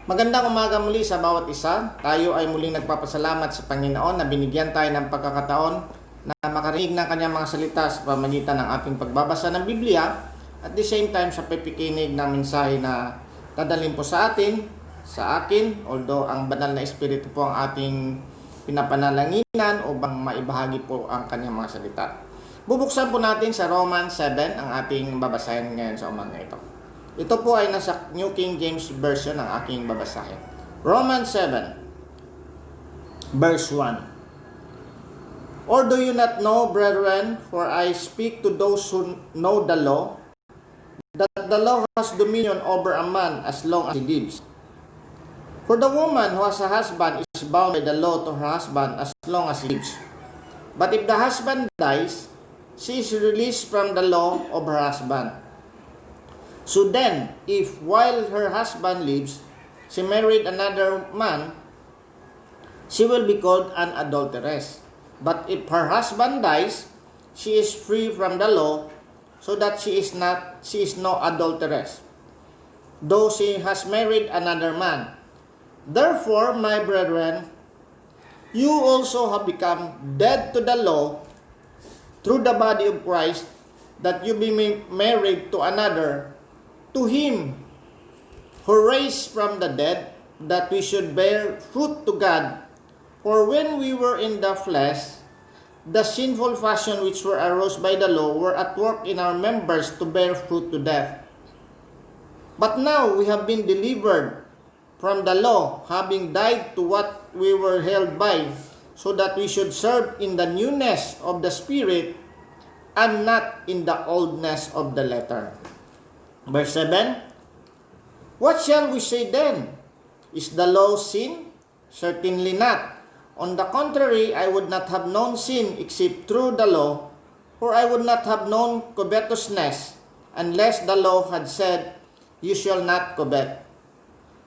Magandang umaga muli sa bawat isa. Tayo ay muling nagpapasalamat sa Panginoon na binigyan tayo ng pagkakataon na makarinig ng kanyang mga salita sa pamamagitan ng ating pagbabasa ng Biblia at the same time sa pakikinig ng mensahe na dadalhin po sa akin, although ang banal na Espiritu po ang ating pinapanalanginan upang maibahagi po ang kanyang mga salita. Bubuksan po natin sa Romans 7 ang ating babasahin ngayon sa umaga ito. Ito po ay nasa New King James Version ang aking babasahin. Romans 7, verse 1. Or do you not know, brethren, for I speak to those who know the law, that the law has dominion over a man as long as he lives. For the woman who has a husband is bound by the law to her husband as long as he lives. But if the husband dies, she is released from the law of her husband. So then, if while her husband lives, she married another man, she will be called an adulteress. But if her husband dies, she is free from the law, so that she is no adulteress, though she has married another man. Therefore, my brethren, you also have become dead to the law through the body of Christ, that you be married to another, to him who raised from the dead, that we should bear fruit to God. For when we were in the flesh, the sinful passions which were aroused by the law were at work in our members to bear fruit to death. But now we have been delivered from the law, having died to what we were held by, so that we should serve in the newness of the Spirit, and not in the oldness of the letter. Verse 7, what shall we say then? Is the law sin? Certainly not. On the contrary, I would not have known sin except through the law, for I would not have known covetousness, unless the law had said, you shall not covet.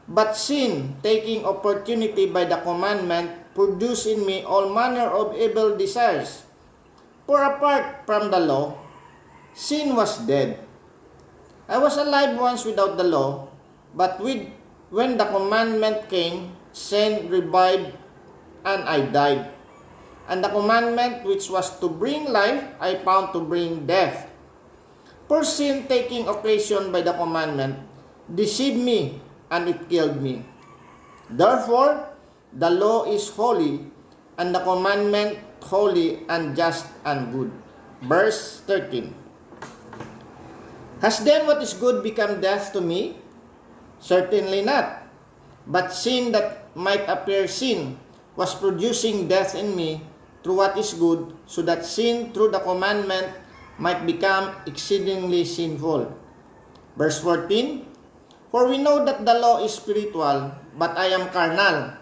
But sin, taking opportunity by the commandment, produced in me all manner of evil desires. For apart from the law, sin was dead. I was alive once without the law, but when the commandment came, sin revived, and I died. And the commandment which was to bring life, I found to bring death. For sin, taking occasion by the commandment, deceived me, and it killed me. Therefore, the law is holy, and the commandment holy and just and good. Verse 13. Has then what is good become death to me? Certainly not. But sin that might appear sin was producing death in me through what is good, so that sin through the commandment might become exceedingly sinful. Verse 14. For we know that the law is spiritual, but I am carnal,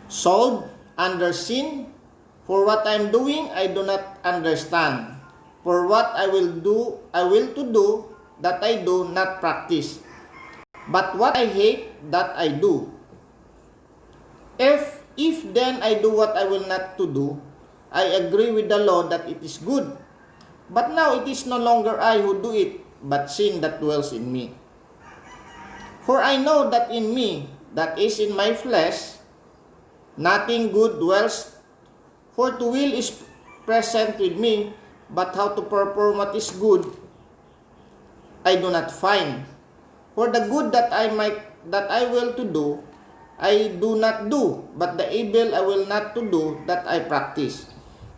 sold under sin. For what I am doing, I do not understand. For what I will to do, that I do not practice. But what I hate, that I do. If then I do what I will not to do, I agree with the law that it is good. But now it is no longer I who do it, but sin that dwells in me. For I know that in me, that is in my flesh, nothing good dwells. For to will is present with me, but how to perform what is good, I do not find. For the good that I will to do, I do not do, but the evil I will not to do, that I practice.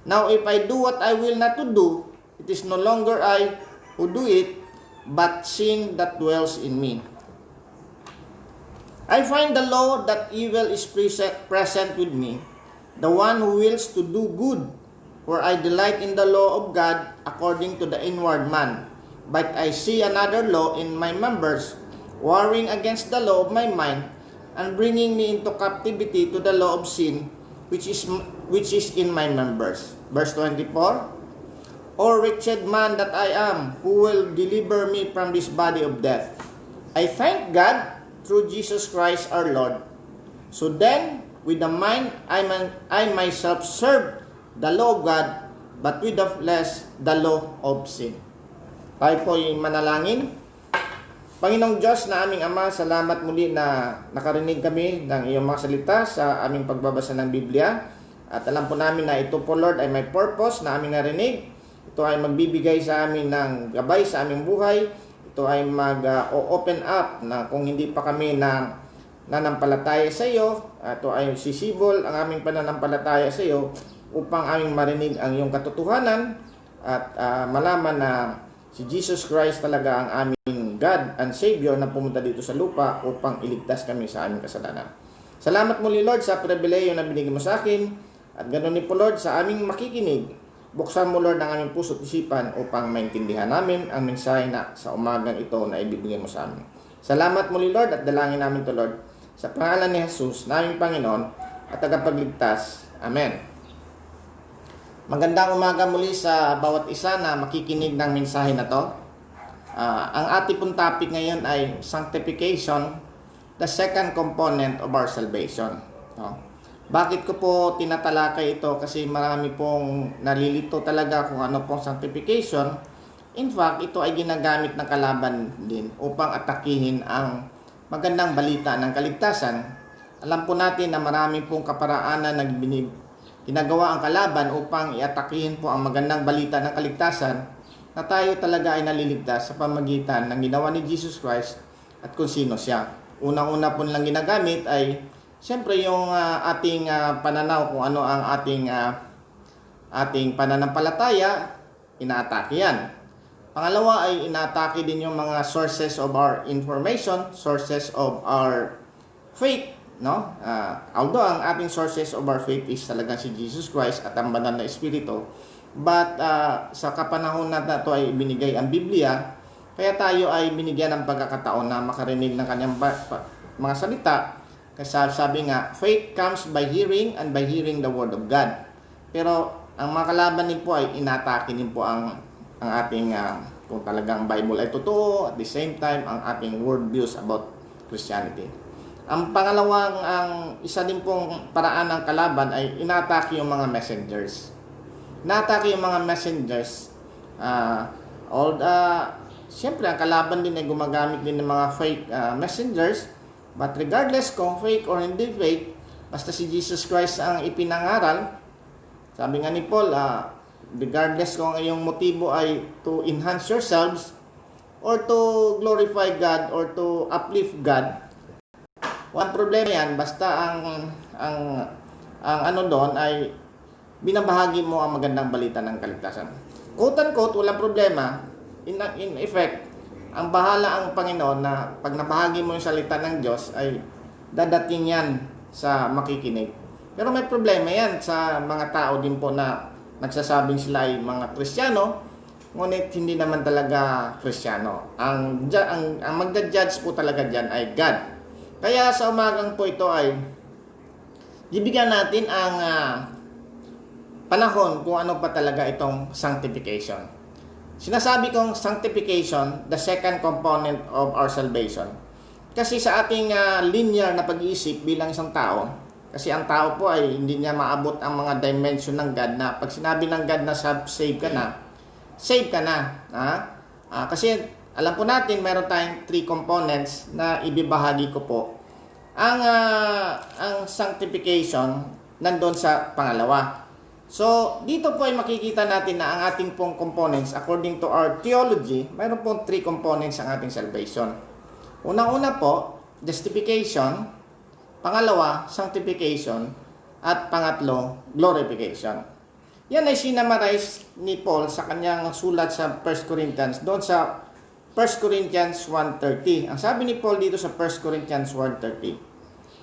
Now if I do what I will not to do, it is no longer I who do it, but sin that dwells in me. I find the law that evil is present with me, the one who wills to do good. For I delight in the law of God according to the inward man. But I see another law in my members, warring against the law of my mind, and bringing me into captivity to the law of sin, which is in my members. Verse 24. O wretched man that I am, who will deliver me from this body of death? I thank God through Jesus Christ our Lord. So then, with the mind, I myself serve the law of God, but with the flesh, the law of sin. Tayo po yung manalangin. Panginoong Diyos na aming Ama, salamat muli na nakarinig kami ng iyong mga salita sa aming pagbabasa ng Biblia. At alam po namin na ito po, Lord, ay may purpose na aming narinig. Ito ay magbibigay sa amin ng gabay sa aming buhay. Ito ay mag-open up na kung hindi pa kami nanampalataya sa iyo, ito ay sisibol ang aming pananampalataya sa iyo upang aming marinig ang iyong katotohanan at malaman na si Jesus Christ talaga ang aming God and Savior na pumunta dito sa lupa upang iligtas kami sa aming kasalanan. Salamat muli, Lord, sa pribileyo na binigay mo sa akin. At ganoon din po, Lord, sa aming makikinig. Buksan mo, Lord, ang aming puso at isipan upang maintindihan namin ang mensahe na sa umagang ito na ibibigay mo sa amin. Salamat muli, Lord, at dalangin namin to, Lord, sa pangalan ni Jesus, na aming Panginoon at tagapagligtas. Amen. Magandang umaga muli sa bawat isa na makikinig ng mensahe na to. Ang ating pong topic ngayon ay sanctification, the second component of our salvation. Bakit ko po tinatalakay ito? Kasi marami pong nalilito talaga kung ano pong sanctification. In fact, ito ay ginagamit ng kalaban din upang atakihin ang magandang balita ng kaligtasan. Alam po natin na marami pong kaparaanan na ginagawa ang kalaban upang iatakihin po ang magandang balita ng kaligtasan na tayo talaga ay naliligtas sa pamagitan ng ginawa ni Jesus Christ at kung sino siya. Unang-una po nilang ginagamit ay siyempre yung ating pananaw kung ano ang ating pananampalataya, inaatake yan. Pangalawa ay inaatake din yung mga sources of our information, sources of our faith, no? Although ang ating sources of our faith is talaga si Jesus Christ at ang banal na Espiritu, but sa kapanahon na ito ay binigay ang Biblia, kaya tayo ay binigyan ng pagkakataon na makarinig ng kanyang mga salita. Kasi sabi nga, faith comes by hearing and by hearing the Word of God. Pero ang mga kalaban din po ay inatake din po ang ating kung talagang Bible ay totoo, at the same time ang ating worldviews about Christianity. Ang pangalawang, ang isa din pong paraan ng kalaban ay inatake yung mga messengers. Inatake yung mga messengers. Siyempre, ang kalaban din ay gumagamit din ng mga fake messengers. But regardless kung fake or hindi fake, basta si Jesus Christ ang ipinangaral. Sabi nga ni Paul, regardless kung iyong motibo ay to enhance yourselves or to glorify God or to uplift God, walang problema yan, basta ang ano doon ay binabahagi mo ang magandang balita ng kaligtasan. Quote-unquote, walang problema. In effect, ang bahala ang Panginoon na pag nabahagi mo yung salita ng Diyos ay dadating yan sa makikinig. Pero may problema yan sa mga tao din po na nagsasabing sila ay mga Kristiyano, ngunit hindi naman talaga Kristiyano. Ang magja-judge po talaga dyan ay God. Kaya sa umagang po ito ay bibigyan natin ang panahon kung ano pa talaga itong sanctification. Sinasabi kong sanctification, the second component of our salvation. Kasi sa ating linear na pag-iisip bilang isang tao, kasi ang tao po ay hindi niya maabot ang mga dimension ng God na pag sinabi ng God na save ka na. Kasi alam po natin meron tayong 3 components na ibibahagi ko po. Ang sanctification nandun sa pangalawa. So, dito po ay makikita natin na ang ating pong components, according to our theology, mayroon pong 3 components ang ating salvation. Unang-una po, justification. Pangalawa, sanctification. At pangatlo, glorification. Yan ay sinamarize ni Paul sa kanyang sulat sa 1 Corinthians, doon sa 1 Corinthians 1:30. Ang sabi ni Paul dito sa 1 Corinthians 1:30,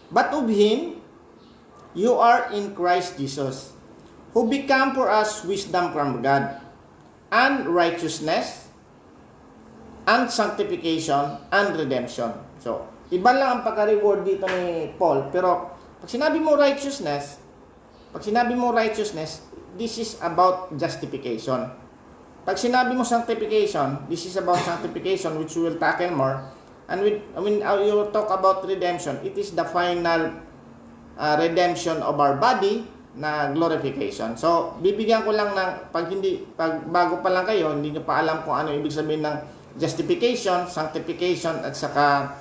but of Him, you are in Christ Jesus, who become for us wisdom from God, and righteousness, and sanctification, and redemption. So, iba lang ang pagka-reward dito ni Paul. Pero, pag sinabi mo righteousness, this is about justification. Pag sinabi mo sanctification, this is about sanctification, which we will tackle more. And when you talk about redemption, it is the final redemption of our body na glorification. So, bibigyan ko lang ng, pag bago pa lang kayo, hindi nyo pa alam kung ano ibig sabihin ng justification, sanctification, at saka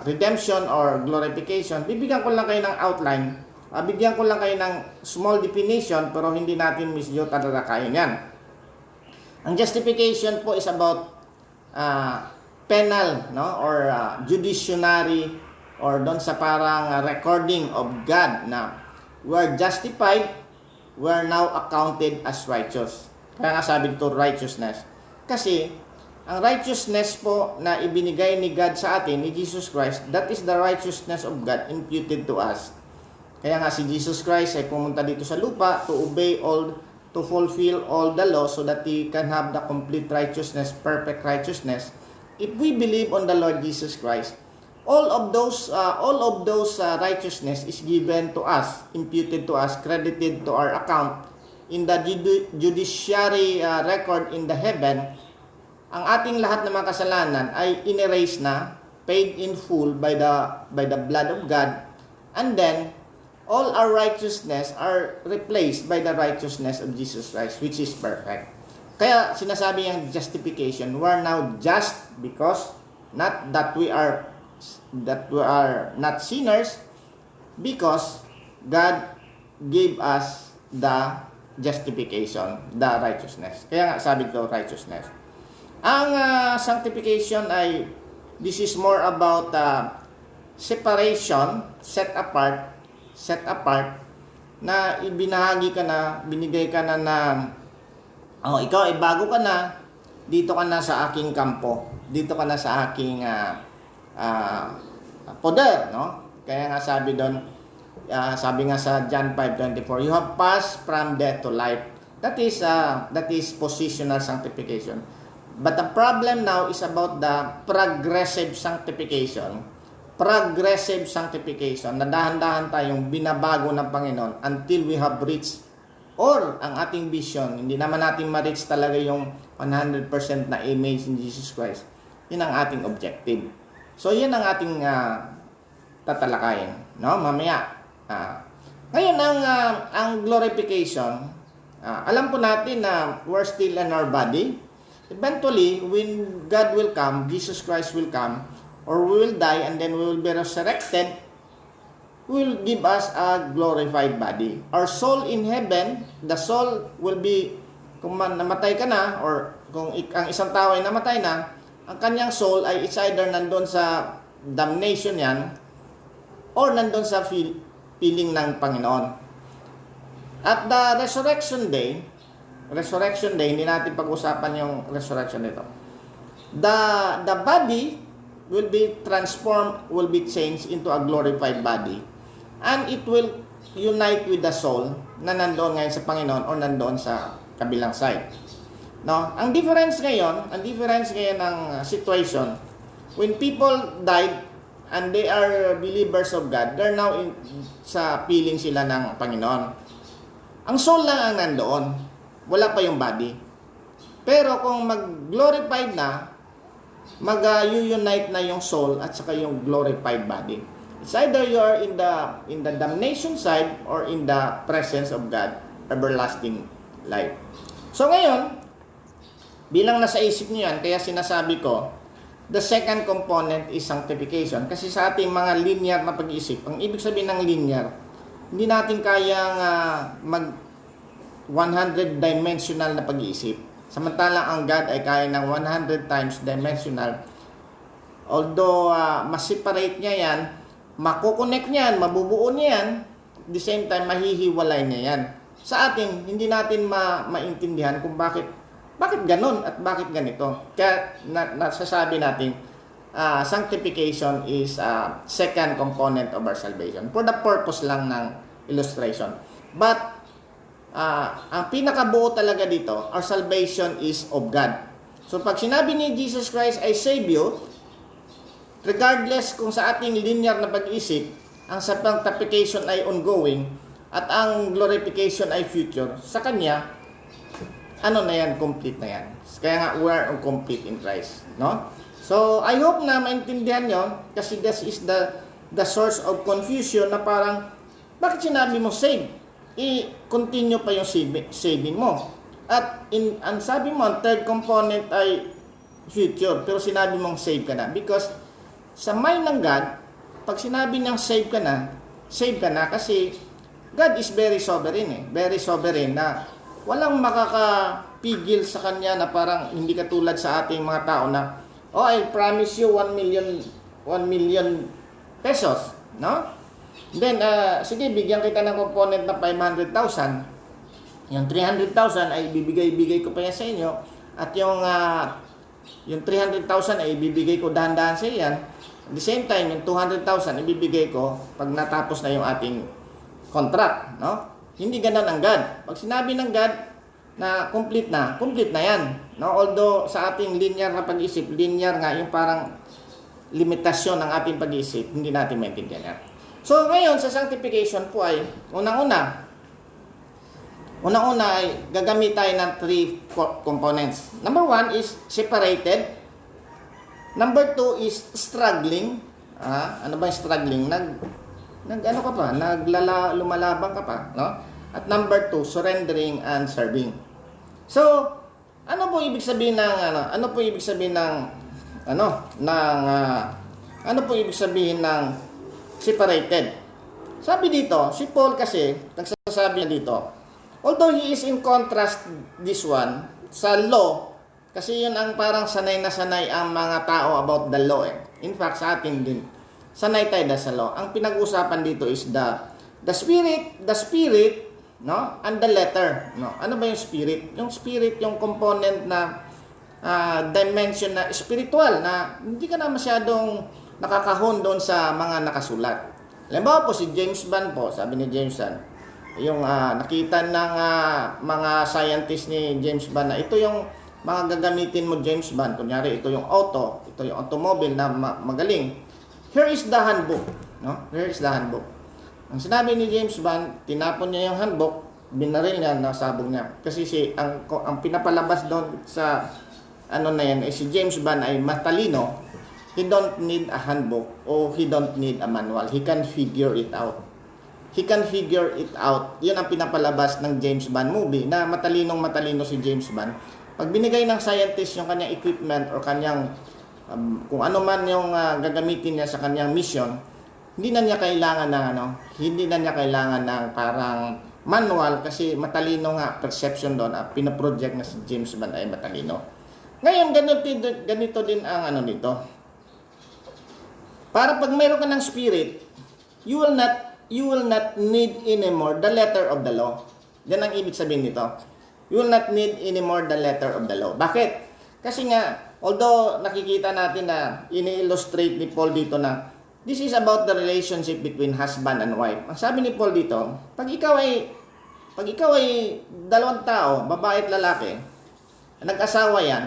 redemption or glorification, bibigyan ko lang kayo ng outline, bigyan ko lang kayo ng small definition, pero hindi natin mismo tatalakayin yan. Ang justification po is about penal, no, or judiciary, or doon sa parang recording of God na we are justified, we are now accounted as righteous. Kaya nga sabi dito, righteousness. Kasi ang righteousness po na ibinigay ni God sa atin, ni Jesus Christ, that is the righteousness of God imputed to us. Kaya nga si Jesus Christ ay pumunta dito sa lupa to obey all, to fulfill all the law so that He can have the complete righteousness, perfect righteousness. If we believe on the Lord Jesus Christ, all of those righteousness is given to us, imputed to us, credited to our account in the judiciary record in the heaven. Ang ating lahat ng mga kasalanan ay inerase na, paid in full by the blood of God, and then all our righteousness are replaced by the righteousness of Jesus Christ, which is perfect. Kaya sinasabi yung justification, we are now just because not that we are not sinners, because God gave us the justification, the righteousness. Kaya nga sabi ko righteousness. Ang sanctification ay, this is more about separation, set apart, na ibinahagi ka na, binigay ka na ikaw ay bago ka na, dito ka na sa aking kampo, dito ka na sa aking poder, no? Kaya nga sabi doon, sabi nga sa John 5:24, you have passed from death to life. That is positional sanctification. But the problem now is about the progressive sanctification. Progressive sanctification, na dahan-dahan tayong binabago ng Panginoon until we have reached, or ang ating vision, hindi naman natin ma-reach talaga yung 100% na image in Jesus Christ. Yun ang ating objective. So, yan ang ating tatalakayin, no? Mamaya. Ngayon, ang glorification, alam po natin na we're still in our body. Eventually, when God will come, Jesus Christ will come, or we will die and then we will be resurrected, will give us a glorified body. Our soul in heaven, the soul will be, kung namatay ka na, or kung ang isang tao ay namatay na, ang kanyang soul ay it's either nandun sa damnation yan, or nandun sa feeling ng Panginoon. At the resurrection day, hindi natin pag-usapan yung resurrection nito. The body will be transformed, will be changed into a glorified body. And it will unite with the soul na nandoon ngayon sa Panginoon or nandoon sa kabilang side. No? Ang difference ngayon ng situation, when people died and they are believers of God, they're now sa piling sila ng Panginoon. Ang soul lang ang nandoon. Wala pa yung body. Pero kung mag-glorified na, mag-unite na yung soul at saka yung glorified body. It's either you are in the damnation side or in the presence of God, everlasting life. So ngayon, bilang nasa isip niyo yan, kaya sinasabi ko, the second component is sanctification. Kasi sa ating mga linear na pag-iisip, ang ibig sabihin ng linear, hindi natin kayang mag 100-dimensional na pag-iisip. Samantalang ang God ay kaya ng 100 times dimensional. Although ma-separate niya yan, makukonect niya yan, mabubuo niya yan, at the same time mahihiwalay niya yan. Sa atin, hindi natin maintindihan kung bakit ganun at bakit ganito. Kaya nasasabi natin, sanctification is second component of our salvation for the purpose lang ng illustration. But ang pinakabuo talaga dito, our salvation is of God. So pag sinabi ni Jesus Christ ay save you, regardless kung sa ating linear na pag-isip, ang sanctification ay ongoing at ang glorification ay future, sa Kanya, ano na yan, complete na yan. Kaya nga, we are complete in Christ. No? So, I hope na maintindihan nyo, kasi this is the source of confusion na parang, bakit sinabi mo save? I-continue pa yung saving mo. At ang sabi mo, ang third component ay future. Pero sinabi mong save ka na. Because sa mind ng God, pag sinabi niyang save ka na kasi God is very sovereign eh. Very sovereign na walang makakapigil sa Kanya na parang hindi katulad sa ating mga tao na, oh, I promise you 1 million pesos. No? Then, sige, bigyan kita ng component na 500,000. Yung 300,000 ay bibigay ko pa yan sa inyo. At yung 300,000 ay ibibigay ko dahan-dahan sa iyan. At the same time, yung 200,000 ibibigay ko pag natapos na yung ating contract. No? Hindi ganun ang God. Pag sinabi ng God na complete na yan. No? Although sa ating linear na pag-isip, linear nga yung parang limitasyon ng ating pag-isip, hindi natin maintindihan yan. So ngayon sa sanctification po ay unang-una ay gagamit tayo ng 3 components. Number 1 is separated. Number 2 is struggling. Ano ba yung struggling? Ano ka pa? Lumalabang ka pa, no? At number 2, surrendering and serving. So, ano po ibig sabihin ng separated? Sabi dito, si Paul kasi nagsasabi dito, although he is in contrast this one sa law, kasi yun ang parang sanay na sanay ang mga tao about the law eh. In fact, sa atin din, sanay tayo sa law. Ang pinag-usapan dito is the spirit, no? And the letter, no? Ano ba yung spirit? Yung spirit, yung component na dimension na spiritual na hindi ka na masyadong nakakahon doon sa mga nakasulat. Halimbawa po si James Bond po, sabi ni James Bond, yung nakita ng mga scientist ni James Bond na ito yung mga gagamitin mo James Bond, kunyari ito yung ito yung automobile na magaling. Here is the handbook, no? Here is the handbook. Ang sinabi ni James Bond, tinapon niya yung handbook, binaril niya, nasabog niya. Kasi ang pinapalabas doon sa ano na yan, si James Bond ay matalino. He don't need a handbook or he don't need a manual. He can figure it out. He can figure it out. Yun ang pinapalabas ng James Bond movie na matalino si James Bond. Pag binigay ng scientist yung kanyang equipment or kanyang kung ano man yung gagamitin niya sa kanyang mission, hindi na niya kailangan ng parang manual kasi matalino nga perception doon at pinaproject na si James Bond ay matalino. Ngayon, ganito din ang nito. Para pag mayroon ka ng spirit, you will not need anymore the letter of the law. Yan ang ibig sabihin nito. You will not need anymore the letter of the law. Bakit? Kasi nga, although nakikita natin na ini-illustrate ni Paul dito na this is about the relationship between husband and wife. Ang sabi ni Paul dito, pag ikaw ay dalawang tao, babae at lalaki, nag-asawa yan,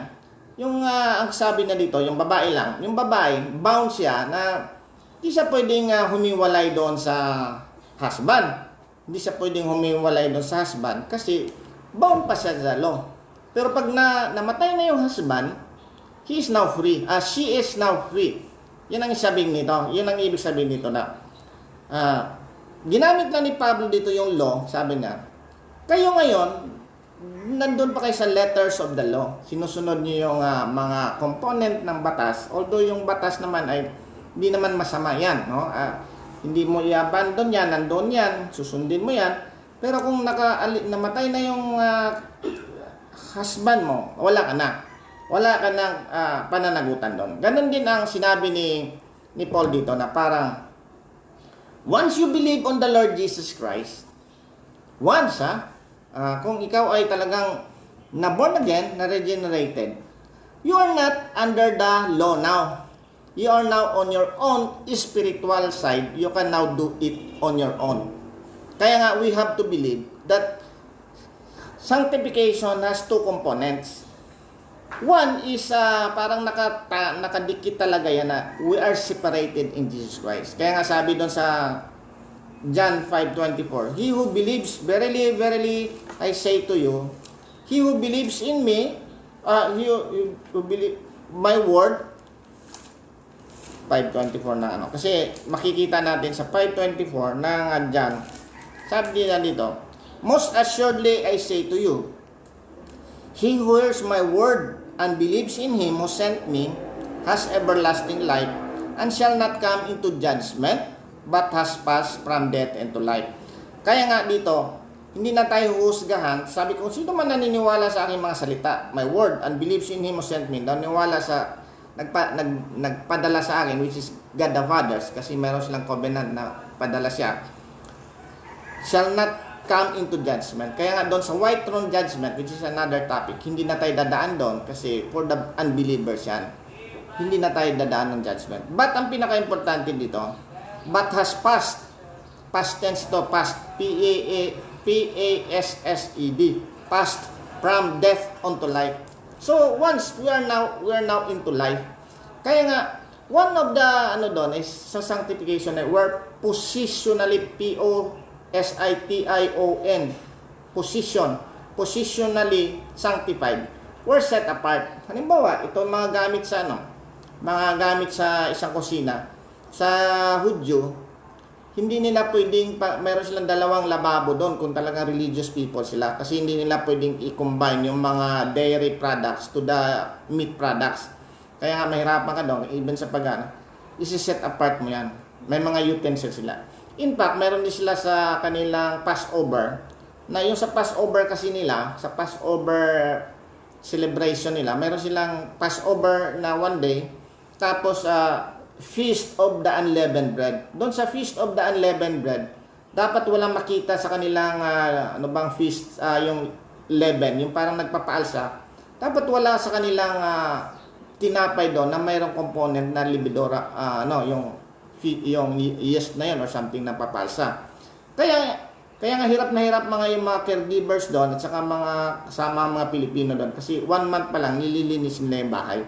yung ang sabi na dito, yung babae lang, yung babae, bound siya na hindi siya pwedeng humiwalay doon sa husband. Hindi siya pwedeng humiwalay doon sa husband kasi bound pa siya sa law. Pero pag namatay na yung husband, he is now free. She is now free. Yan ang sabihin nito. Yan ang ibig sabihin nito na ginamit na ni Pablo dito yung law, sabi niya, kayo ngayon, nandun pa kayo sa letters of the law. Sinusunod niyo yung mga component ng batas. Although yung batas naman ay hindi naman masama yan. No? Hindi mo i-abandon yan, nandun yan, susundin mo yan. Pero kung namatay na yung husband mo, wala ka na. Wala ka ng pananagutan doon. Ganon din ang sinabi ni Paul dito na parang once you believe on the Lord Jesus Christ, once kung ikaw ay talagang na-born again, na-regenerated, you are not under the law now. You are now on your own spiritual side. You can now do it on your own. Kaya nga, we have to believe that sanctification has 2 components. One is parang nakadikit talaga yan na we are separated in Jesus Christ. Kaya nga sabi doon sa John 5:24, he who believes, verily, verily, I say to you, he who believes in me, he who believe my word, 5:24 na kasi makikita natin sa 5:24 ng John, sabi nila dito, most assuredly I say to you, he who hears my word and believes in him who sent me has everlasting life, and shall not come into judgment, but has passed from death into life. Kaya nga dito, hindi na tayo huhusgahan. Sabi ko, sino man naniniwala sa aking mga salita, my word, and believes in him who sent me, naniniwala sa nagpadala sa akin, which is God the Father, kasi meron silang covenant na padala siya, shall not come into judgment. Kaya nga doon sa white throne judgment, which is another topic, hindi na tayo dadaan doon kasi for the unbelievers yan. Hindi na tayo dadaan ng judgment. But ang pinaka-importante dito, but has passed, past tense to, past, P-A-S-S-E-D, passed from death unto life. So once we are now into life. Kaya nga, one of the doon is sa sanctification, we're positionally P-O-S-I-T-I-O-N, positionally sanctified. We're set apart. Halimbawa, ito mga gamit sa mga gamit sa isang kusina. Sa Hudyo, hindi nila pwedeng, meron silang dalawang lababo doon kung talagang religious people sila. Kasi hindi nila pwedeng i-combine yung mga dairy products to the meat products. Kaya nga mahirapan ka doon, even sa pagana. Isi-set apart mo yan. May mga utensils sila. In fact, meron din sila sa kanilang Passover, na yung sa Passover kasi nila, sa Passover celebration nila, meron silang Passover na one day, tapos Feast of the Unleavened Bread. Doon sa Feast of the Unleavened Bread, dapat walang makita sa kanilang feast, yung leaven, yung parang nagpapaalsa. Dapat wala sa kanilang tinapay doon na mayroong component na libidora, yung yeast na yun or something na papalsa. Kaya nga hirap na hirap yung mga caregivers doon at saka mga kasama mga Pilipino doon kasi 1 month pa lang nililinis nila yung bahay.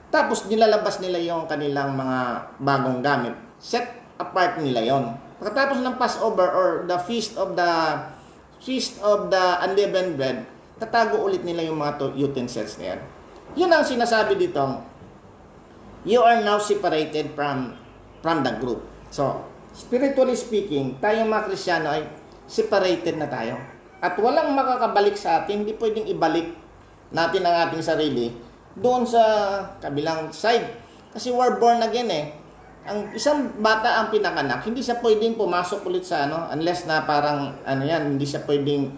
Tapos nilalabas nila yung kanilang mga bagong gamit. Set apart nila yon. Pagkatapos ng Passover or the feast of the unleavened bread, tatago ulit nila yung mga utensils na yan. Yun ang sinasabi dito. You are now separated from the group. So, spiritually speaking, tayong mga Kristiyano ay separated na tayo. At walang makakabalik sa atin, hindi pwedeng ibalik natin ang ating sarili doon sa kabilang side. Kasi we're born again eh. Ang isang bata ang pinanganak, hindi siya pwedeng pumasok ulit sa unless na parang hindi siya pwedeng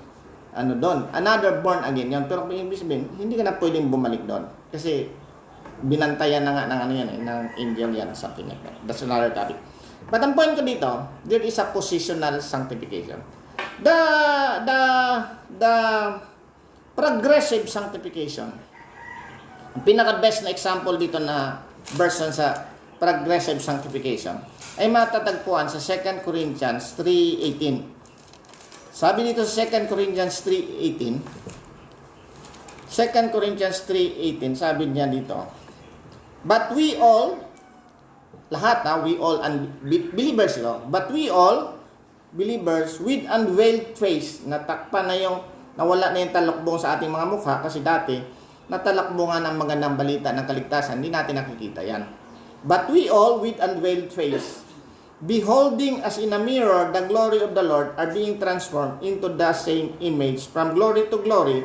doon. Another born again yan. Pero ibig sabihin, hindi ka na pwedeng bumalik doon. Kasi binantayan na nga ng ng angel yan, something like that. That's another topic. But ang point ko dito, there is a positional sanctification. The progressive sanctification. Ang pinaka-best na example dito na version sa progressive sanctification ay matatagpuan sa 2 Corinthians 3:18. Sabi dito sa 2 Corinthians 3:18, 2 Corinthians 3:18, sabi niya dito, but we all, lahat we all believers, but we all believers with unveiled face, natakpan na nawala na yung talukbong sa ating mga mukha kasi dati natalakbungan ng magandang balita ng kaligtasan, hindi natin nakikita yan. But we all with unveiled face, beholding as in a mirror the glory of the Lord, are being transformed into the same image from glory to glory,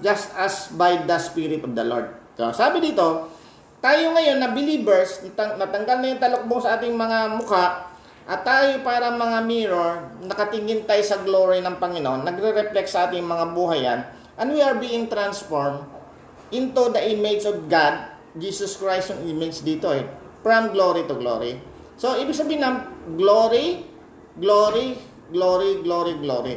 just as by the Spirit of the Lord. So, sabi dito, tayo ngayon na believers, natanggal na yung talukbong sa ating mga mukha, at tayo para mga mirror, nakatingin tayo sa glory ng Panginoon, nagre-reflect sa ating mga buhay yan, and we are being transformed into the image of God, Jesus Christ yung image dito from glory to glory. So, ibig sabihin ng glory, glory, glory, glory, glory.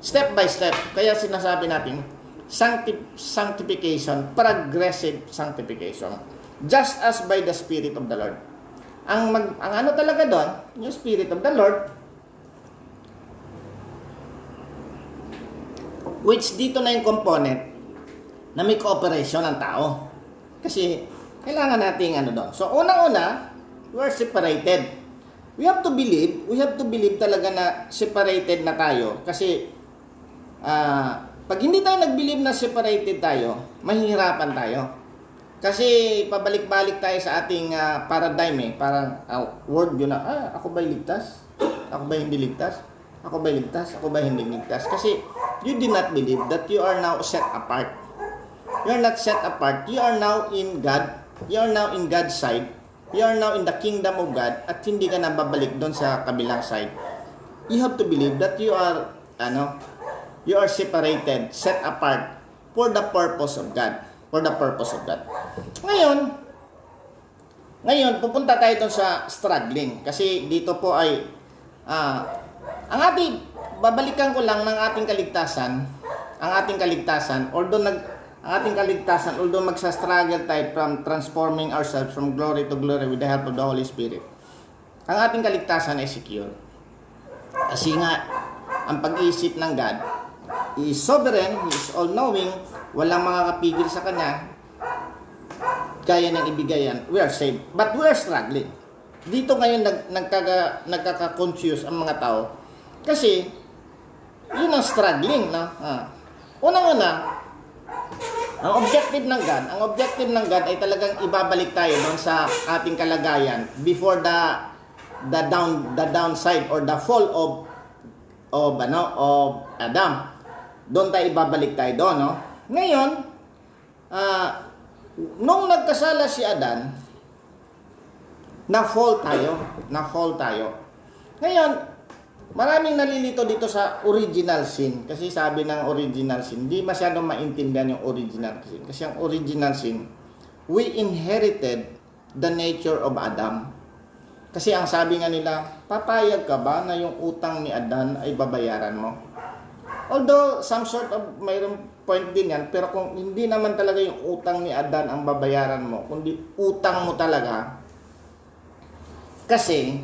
Step by step. Kaya sinasabi natin, sanctification, progressive sanctification. Just as by the Spirit of the Lord. Ang talaga doon, yung Spirit of the Lord, which dito na yung component na may cooperation ng tao. Kasi, kailangan nating doon. So, unang-una, we're separated. We have to believe talaga na separated na tayo. Kasi, pag hindi tayo nag-believe na separated tayo, mahihirapan tayo. Kasi, pabalik-balik tayo sa ating paradigm Parang, word yun na, ako ba'y ligtas? Ako ba'y hindi ligtas? Ako ba'y ligtas? Ako ba'y hindi ligtas? Kasi, you did not believe that you are now set apart. You are not set apart. You are now in God. You are now in God's side. You are now in the kingdom of God at hindi ka na babalik doon sa kabilang side. You have to believe that you are separated, set apart for the purpose of God. For the purpose of God. Ngayon, pupunta tayo doon sa struggling. Kasi dito po ay, babalikan ko lang ng ating kaligtasan, although magsa-struggle tayo from transforming ourselves from glory to glory with the help of the Holy Spirit. Ang ating kaligtasan ay secure. Kasi nga, ang pag-iisip ng God, He is sovereign, He is all-knowing, walang makakapigil sa Kanya, kaya ng ibigayan, we are saved. But we are struggling. Dito ngayon nagkaka-confuse ang mga tao. Kasi, yun ang struggling. No? Unang-una, ang objective ng God ay talagang ibabalik tayo doon sa ating kalagayan before the downside or the fall of Adam. Doon tayo ibabalik tayo doon, no? Ngayon, nung nagkasala si Adan, na-fall tayo. Ngayon, maraming nalilito dito sa original sin. Kasi sabi ng original sin, hindi masyadong maintindihan yung original sin. Kasi ang original sin, we inherited the nature of Adam. Kasi ang sabi nga nila, papayag ka ba na yung utang ni Adan ay babayaran mo? Although, some sort of, mayroong point din yan, pero kung hindi naman talaga yung utang ni Adan ang babayaran mo, kundi utang mo talaga, kasi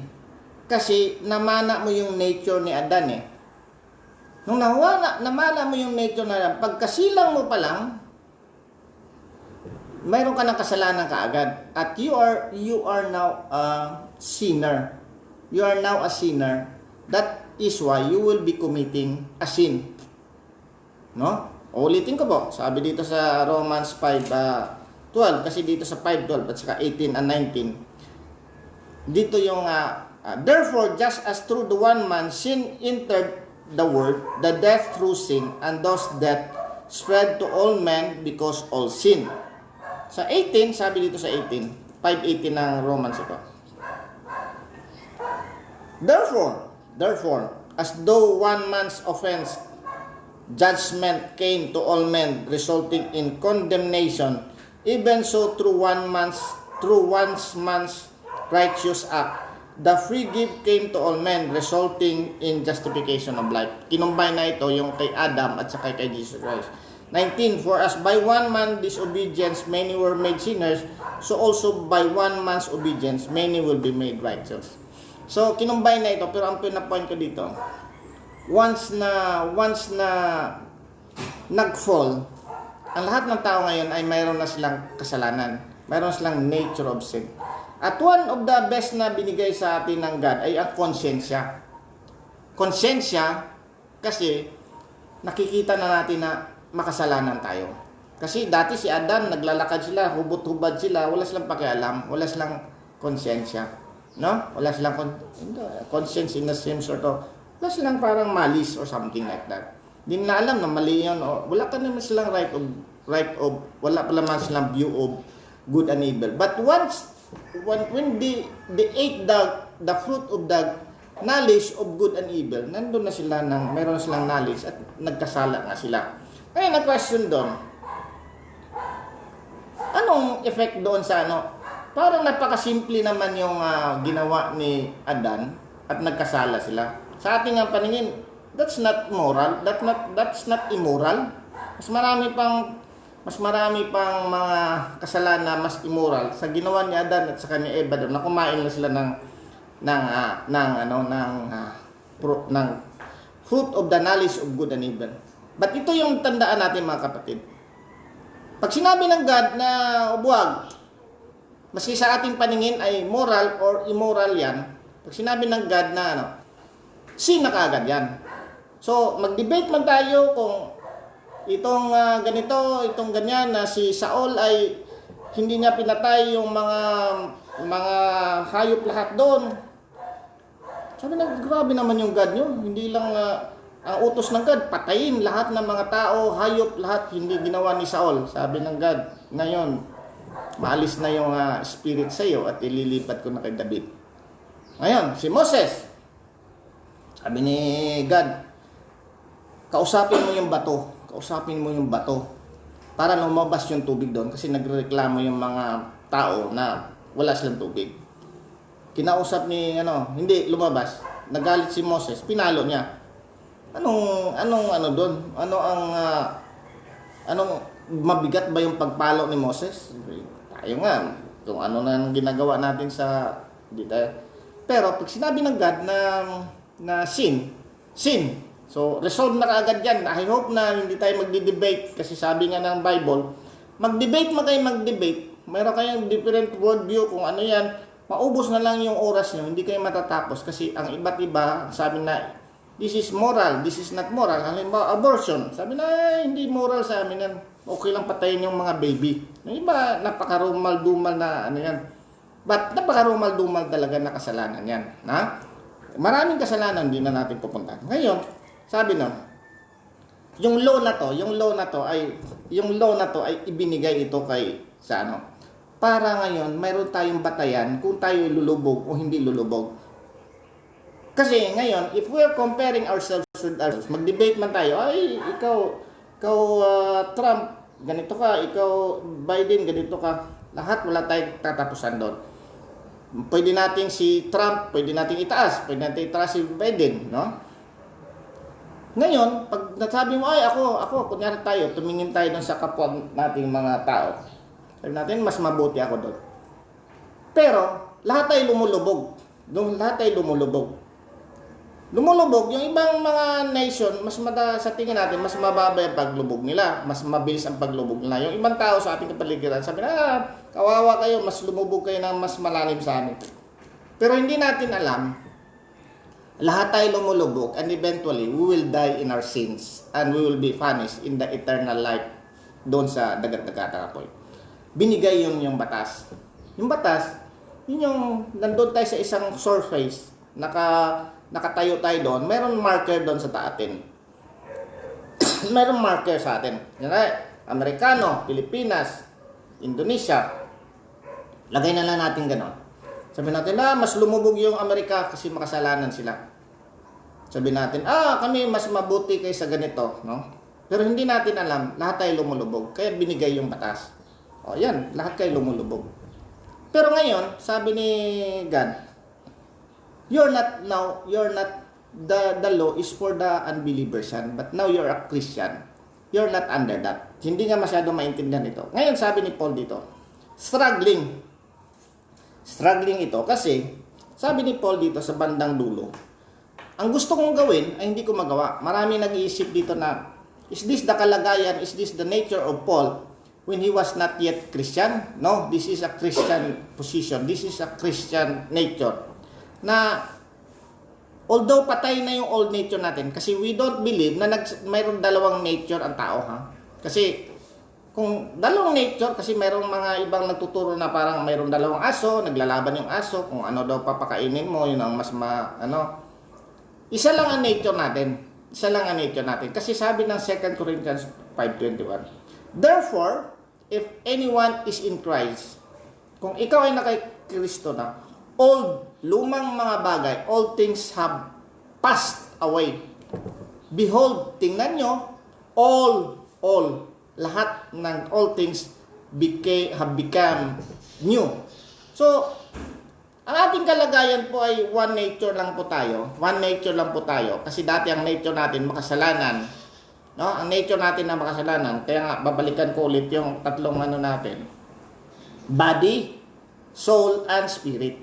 namana mo yung nature ni Adan eh. Nung namana mo yung nature ni Adan, pagkasilang mo pa lang, mayroon ka ng kasalanan kaagad. At you are now a sinner. You are now a sinner. That is why you will be committing a sin. No? Ulitin ko po. Sabi dito sa Romans 5:12, kasi dito sa 5:12 at saka 18 and 19. Dito yung therefore, just as through the one man sin entered the world, the death through sin, and thus death spread to all men because all sin. Sa 18, sabi dito sa 18, 5:18 ng Romans ito. Therefore, as though one man's offense, judgment came to all men, resulting in condemnation, even so through one man's righteous act, the free gift came to all men, resulting in justification of life. Kinumbay na ito yung kay Adam at saka kay Jesus Christ. 19, for as by one man disobedience many were made sinners, so also by one man's obedience many will be made righteous. So kinumbay na ito, pero ang pinapoint ko dito, once na nag-fall, ang lahat ng tao ngayon ay mayroon na silang kasalanan, mayroon silang nature of sin. At one of the best na binigay sa atin ng God ay ang konsensya. Konsensya kasi nakikita na natin na makasalanan tayo. Kasi dati si Adan, naglalakad sila, hubot-hubad sila, wala silang pakialam, wala silang konsensya. No? Wala silang conscience in the same sort of, wala silang parang malice or something like that. Hindi na alam na mali yun, o wala pa naman silang right of, wala pa naman silang view of good and evil. But when they ate the fruit of the knowledge of good and evil, nandun na sila mayroon silang knowledge at nagkasala nga sila. Kaya na-question doon, anong effect doon sa Parang napakasimple naman yung ginawa ni Adan at nagkasala sila. Sa ating paningin, that's not moral, that's not immoral. Mas marami pang mga kasalanan na mas immoral sa ginawa ni Adan at sa ni Eva doon na kumain na sila ng fruit of the knowledge of good and evil. But ito yung tandaan natin mga kapatid. Pag sinabi ng God na buwag, maski sa ating paningin ay moral or immoral yan, pag sinabi ng God na sin na kaagad yan. So, mag-debate man tayo kung itong ganito, itong ganyan na si Saul ay hindi niya pinatay yung mga hayop lahat doon. Sabi na, grabe naman yung God nyo. Hindi lang ang utos ng God, patayin lahat ng mga tao, hayop, lahat, hindi ginawa ni Saul. Sabi ng God, ngayon, maalis na yung spirit sa iyo at ililipat ko na kay David. Ngayon, si Moses, sabi ni God, kausapin mo yung bato. Kausapin mo yung bato. Para lumabas yung tubig doon. Kasi nagreklamo yung mga tao na wala silang tubig. Kinausap ni, hindi lumabas. Nagalit si Moses. Pinalo niya. Anong doon? Anong mabigat ba yung pagpalo ni Moses? Tayo nga. Kung ano na ginagawa natin sa... Pero pag sinabi ng God na sin. So, resolve na kaagad yan. I hope na hindi tayo magdi-debate kasi sabi nga ng Bible, mag-debate. Mayroon kayong different worldview kung ano yan. Maubos na lang yung oras nyo. Hindi kayo matatapos kasi ang iba't iba sabi na, this is moral, this is not moral. Halimbawa, abortion. Sabi na, hindi moral sa amin yan. Okay lang patayin yung mga baby. Yung iba, napakarumal-dumal na ano yan. But napakarumal-dumal talaga na kasalanan yan. Maraming kasalanan din na natin pupuntahan. Ngayon, sabi na, yung law na to ay ibinigay ito kay sa para ngayon mayroon tayong batayan kung tayo lulubog o hindi lulubog. Kasi ngayon, if we are comparing ourselves with ourselves, mag-debate man tayo, ay ikaw Trump, ganito ka, ikaw Biden, ganito ka. Lahat wala tayong tatapusan doon. Pwede nating si Trump, pwede nating itaas si Biden, no? Ngayon, pag nasabi mo, ay ako, kunyari tayo, tumingin tayo doon sa kapwa nating mga tao. Sabi natin, mas mabuti ako doon. Pero, lahat tayo lumulubog. Lumulubog, yung ibang mga nation, sa tingin natin, mas mababa yung paglubog nila. Mas mabilis ang paglubog nila. Yung ibang tao sa ating kapaligiran, sabi na, kawawa kayo, mas lumubog kayo ng mas malalim sa amin. Pero hindi natin alam, lahat tayo lumulubog and eventually we will die in our sins and we will be punished in the eternal life doon sa dagat-dagatan apoy. Binigay yun yung batas. Yung batas, yun yung nandun tayo sa isang surface, nakatayo tayo doon, mayroong marker doon sa atin. Mayroong marker sa atin. Yan ay, Amerikano, Pilipinas, Indonesia. Lagay na lang natin gano'n. Sabi natin, mas lumubog yung Amerika kasi makasalanan sila. Sabi natin, kami mas mabuti kaysa ganito, no? Pero hindi natin alam, lahat tayo lumulubog. Kaya binigay yung batas. O yan, lahat kayo lumulubog. Pero ngayon, sabi ni God, the law is for the unbelievers, but now you're a Christian. You're not under that. Hindi nga masyado maintindihan ito. Ngayon, sabi ni Paul dito, struggling ito kasi sabi ni Paul dito sa bandang dulo, ang gusto kong gawin ay hindi ko magawa. Marami nag-iisip dito na, is this the kalagayan, is this the nature of Paul when he was not yet Christian? No, this is a Christian position. This is a Christian nature. Na although patay na yung old nature natin, kasi we don't believe na mayroong dalawang nature ang tao, Kasi kung dalawang nature, kasi mayroong mga ibang nagtuturo na parang mayroong dalawang aso, naglalaban yung aso, kung ano daw papakainin mo, yun ang mas isa lang ang nature natin. Kasi sabi ng 2 Corinthians 5:21, therefore, if anyone is in Christ, kung ikaw ay nakay-Kristo na, lumang mga bagay, all things have passed away. Behold, tingnan nyo, all, lahat ng all things have become new. So, ang ating kalagayan po ay one nature lang po tayo. Kasi dati ang nature natin makasalanan. No? Ang nature natin na makasalanan. Kaya nga, babalikan ko ulit yung tatlong natin. Body, soul, and spirit.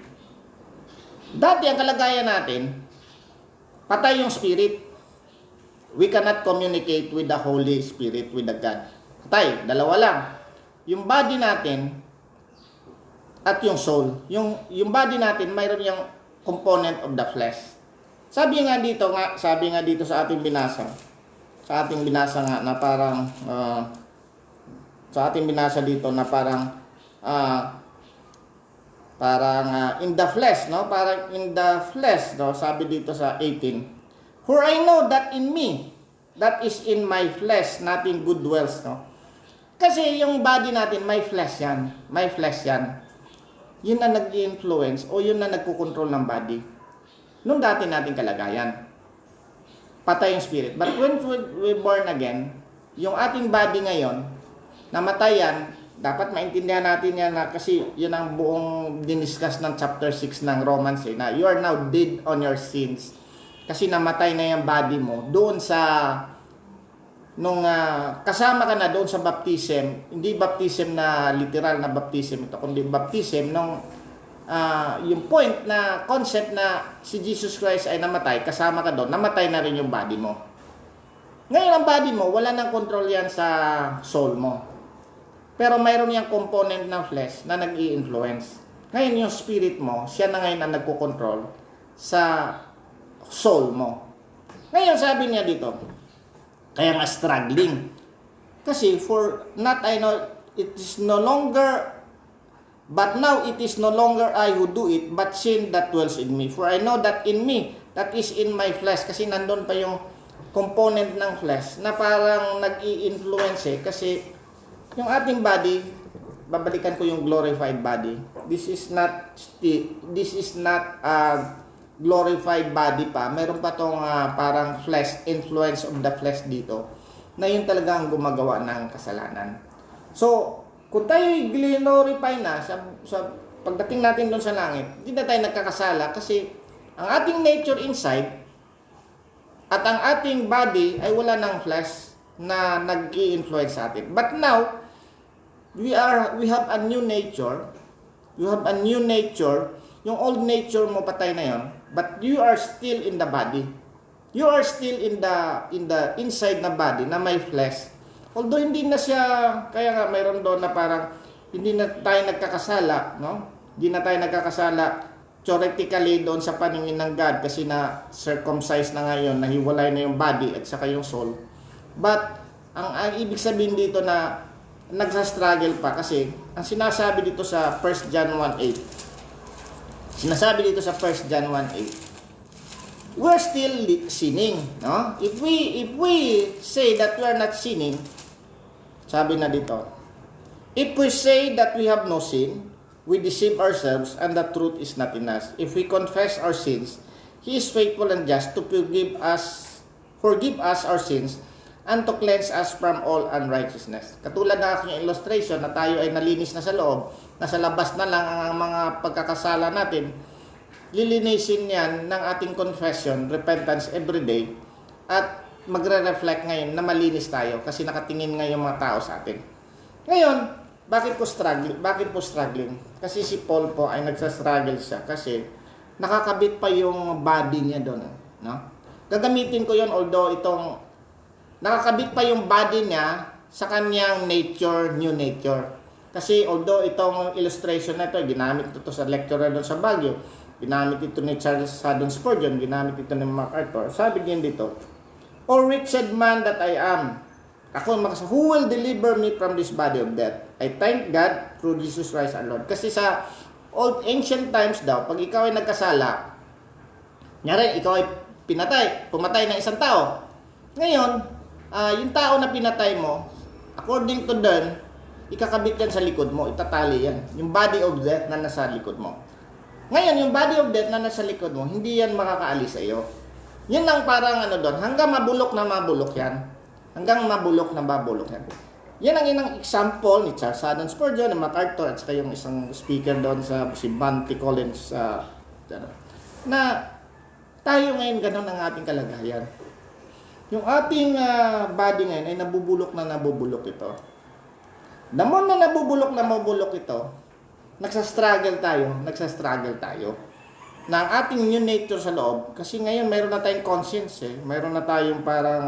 Dati ang kalagayan natin, patay yung spirit. We cannot communicate with the Holy Spirit, with the God. Patay, dalawa lang. Yung body natin at yung soul. Yung body natin, mayroon yung component of the flesh. Sabi nga dito sa ating binasa. Sa ating binasa nga na parang in the flesh, no? Parang in the flesh, no? Sabi dito sa 18. For I know that in me, that is in my flesh, nothing good dwells, no? Kasi yung body natin, may flesh yan. May flesh yan. Yun na nag-influence o yun na nagkukontrol ng body. Nung dati nating kalagayan. Patay yung spirit. But when we born again, yung ating body ngayon, namatay yan, dapat maintindihan natin yan na kasi yun ang buong diniscuss ng chapter 6 ng Romans na you are now dead on your sins. Kasi namatay na yung body mo doon sa nung kasama ka na doon sa baptism, hindi baptism na literal na baptism ito, kundi baptism nung yung point na concept na si Jesus Christ ay namatay, kasama ka doon, namatay na rin yung body mo. Ngayon ang body mo, wala nang control yan sa soul mo. Pero mayroon yung component ng flesh na nag-i-influence. Ngayon yung spirit mo, siya na ngayon ang nagko-control sa soul mo. Ngayon sabi niya dito, kaya nga struggling. Kasi for not I know, it is no longer, but now it is no longer I who do it, but sin that dwells in me. For I know that in me, that is in my flesh. Kasi nandun pa yung component ng flesh na parang nag-i-influence kasi yung ating body, babalikan ko yung glorified body. This is not a glorified body pa. Meron pa tong parang flesh, influence of the flesh dito, na yun talaga ang gumagawa ng kasalanan. So, kung tayo glorify na sa pagdating natin doon sa langit, hindi na tayo nagkakasala kasi ang ating nature inside at ang ating body ay wala ng flesh na nag-i-influence sa atin. But now, we have a new nature. You have a new nature. Yung old nature mo patay na yon, but you are still in the body. You are still in the inside na body na may flesh. Although hindi na siya, kaya nga mayroon doon na parang hindi na tayo nagkakasala, no? Hindi na tayo nagkakasala theoretically doon sa paningin ng God kasi na circumcised na ngayon, nahiwalay na yung body at saka yung soul. But ang ibig sabihin dito na nagsa-struggle pa kasi ang sinasabi dito sa 1 John 1:8. Sinasabi dito sa 1 John 1:8. We're still sinning, no? If we say that we are not sinning, sabi na dito, if we say that we have no sin, we deceive ourselves and the truth is not in us. If we confess our sins, He is faithful and just to forgive us our sins and to cleanse us from all unrighteousness. Katulad ng aking illustration na tayo ay nalinis na sa loob, nasa labas na lang ang mga pagkakasala natin, lilinisin yan ng ating confession, repentance everyday, at magre-reflect ngayon na malinis tayo kasi nakatingin ngayon mga tao sa atin. Ngayon, bakit po struggling? Kasi si Paul po ay nagsa-struggle siya kasi nakakabit pa yung body niya doon, no? Gagamitin ko yon although itong nakakabit pa yung body niya sa kanyang nature, new nature. Kasi although itong illustration na ito, ginamit ito sa lecturer doon sa Baguio, ginamit ito ni Charles Haddon Spurgeon, ginamit ito ni MacArthur. Sabi din dito, "O wretched man that I am, who will deliver me from this body of death? I thank God through Jesus Christ our Lord." Kasi sa old ancient times daw, pag ikaw ay nagkasala, nyari, ikaw ay pumatay ng isang tao. Ngayon, yung tao na pinatay mo, according to them, ikakabit yan sa likod mo, itatali yan. Yung body of death na nasa likod mo. Ngayon, yung body of death na nasa likod mo, hindi yan makakaalis sa iyo. Yun lang parang doon, hanggang mabulok na mabulok yan. Hanggang mabulok na mabulok yan. Yan ang inang example ni Charles Haddon Spurgeon, ni MacArthur, at saka yung isang speaker doon si Bunty Collins, na tayo ngayon ganun ang ating kalagayan. Yung ating body ngayon ay nabubulok ito. The more na nabubulok ito, nagsastruggle tayo. Na ang ating new nature sa loob, kasi ngayon mayroon na tayong conscience mayroon na tayong parang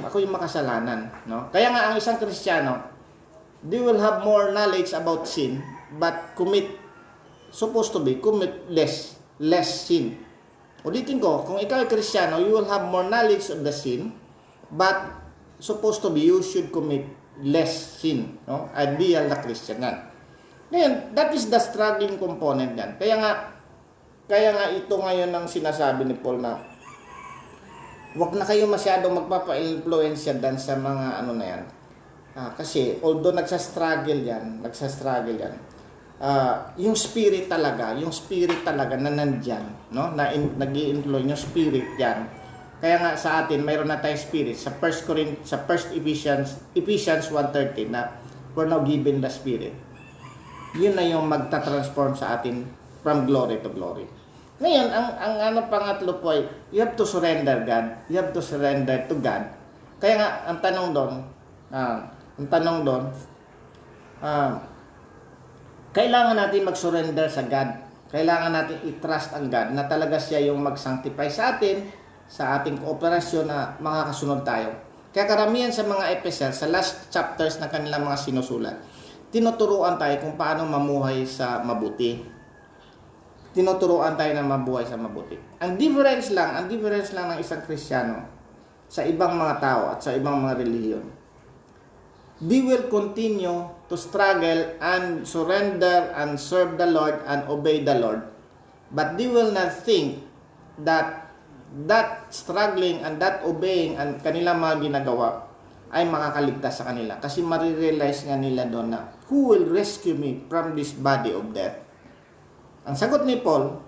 ako yung makasalanan, no? Kaya nga ang isang Kristiyano, they will have more knowledge about sin, but commit less sin. Ulitin ko, kung ikaw ay Kristiyano, you will have more knowledge of the sin, but you should commit less sin, no? Ideal na Christian yan. Ngayon, that is the struggling component yan. Kaya nga, Kaya nga ito ngayon ang sinasabi ni Paul na huwag na kayo masyadong magpapa-influensya dan sa mga ano na yan. Kasi although nagsastruggle yan, yung spirit talaga na nandyan, no? Nag-i-influence yung spirit yan. Kaya nga sa atin, mayroon na tayong spirit sa 1 Ephesians 1:13 na we're now given the spirit. Yun na yung magta-transform sa atin from glory to glory. Ngayon, ang pangatlo po ay, you have to surrender God. You have to surrender to God. Kaya nga, ang tanong doon, kailangan natin mag-surrender sa God. Kailangan natin i-trust ang God na talaga siya yung mag-sanctify sa atin, sa ating kooperasyon na makakasunod tayo. Kaya karamihan sa mga Ephesians, sa last chapters na kanilang mga sinusulat, tinuturuan tayo kung paano mamuhay sa mabuti. Tinuturuan tayo na mabuhay sa mabuti. Ang difference lang ng isang Kristiyano sa ibang mga tao at sa ibang mga relihiyon. They will continue to struggle and surrender and serve the Lord and obey the Lord. But they will not think that struggling and that obeying and kanilang mga ginagawa ay makakaligtas sa kanila. Kasi marirealize nga nila doon na, who will rescue me from this body of death? Ang sagot ni Paul,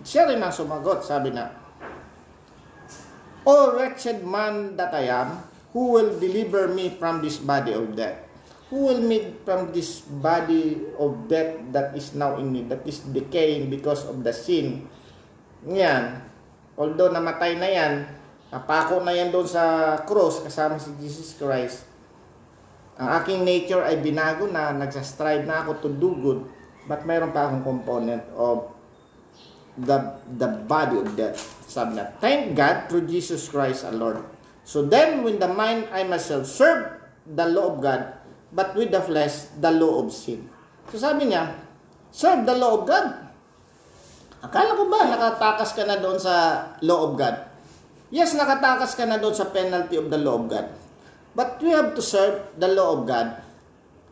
siya rin ang sumagot, sabi na, O wretched man that I am, who will deliver me from this body of death? Who will me from this body of death that is now in me, that is decaying because of the sin? Yan, although namatay na yan, napako na yan doon sa cross kasama si Jesus Christ. Ang aking nature ay binago na, nagsastrive na ako to do good. But mayroon pa akong component of the body of death. Sabi na, thank God through Jesus Christ our Lord. So then, when the mind I myself serve the law of God, but with the flesh, the law of sin. So sabi niya, serve the law of God. Akala ko ba nakatakas ka na doon sa law of God? Yes, nakatakas ka na doon sa penalty of the law of God. But we have to serve the law of God.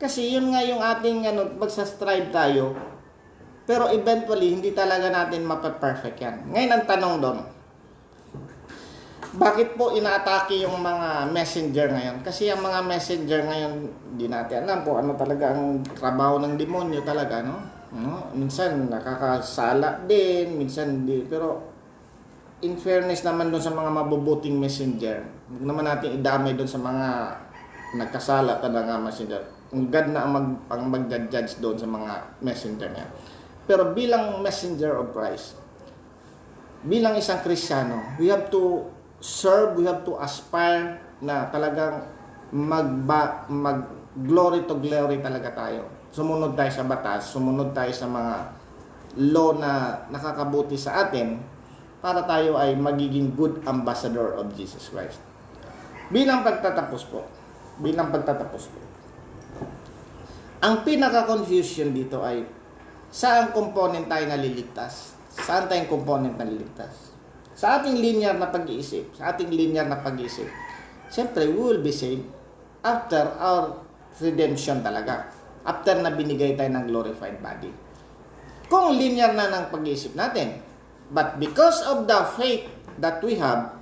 Kasi yun nga yung ating magsastrive tayo. Pero eventually, hindi talaga natin mapaperfect yan. Ngayon ang tanong doon, bakit po inaatake yung mga messenger ngayon? Kasi ang mga messenger ngayon, hindi natin alam po ano talaga ang trabaho ng demonyo talaga, no? Minsan nakakasala din, minsan hindi. Pero in fairness naman doon sa mga mabubuting messenger, huwag naman natin idamay doon sa mga nagkasala talaga messenger. Ang God na ang mag-judge doon sa mga messenger niya. Pero bilang messenger of Christ, bilang isang Kristiyano, we have to serve, we have to aspire na talagang mag-glory to glory talaga tayo. Sumunod tayo sa batas, sumunod tayo sa mga law na nakakabuti sa atin para tayo ay magiging good ambassador of Jesus Christ. Bilang pagtatapos po, ang pinaka-confusion dito ay saan component tayo naliligtas? Saan tayong component naliligtas? Sa ating linear na pag-iisip, siyempre, we will be saved after our redemption talaga. After na binigay tayo ng glorified body. Kung linear na ng pag-iisip natin. But because of the faith that we have,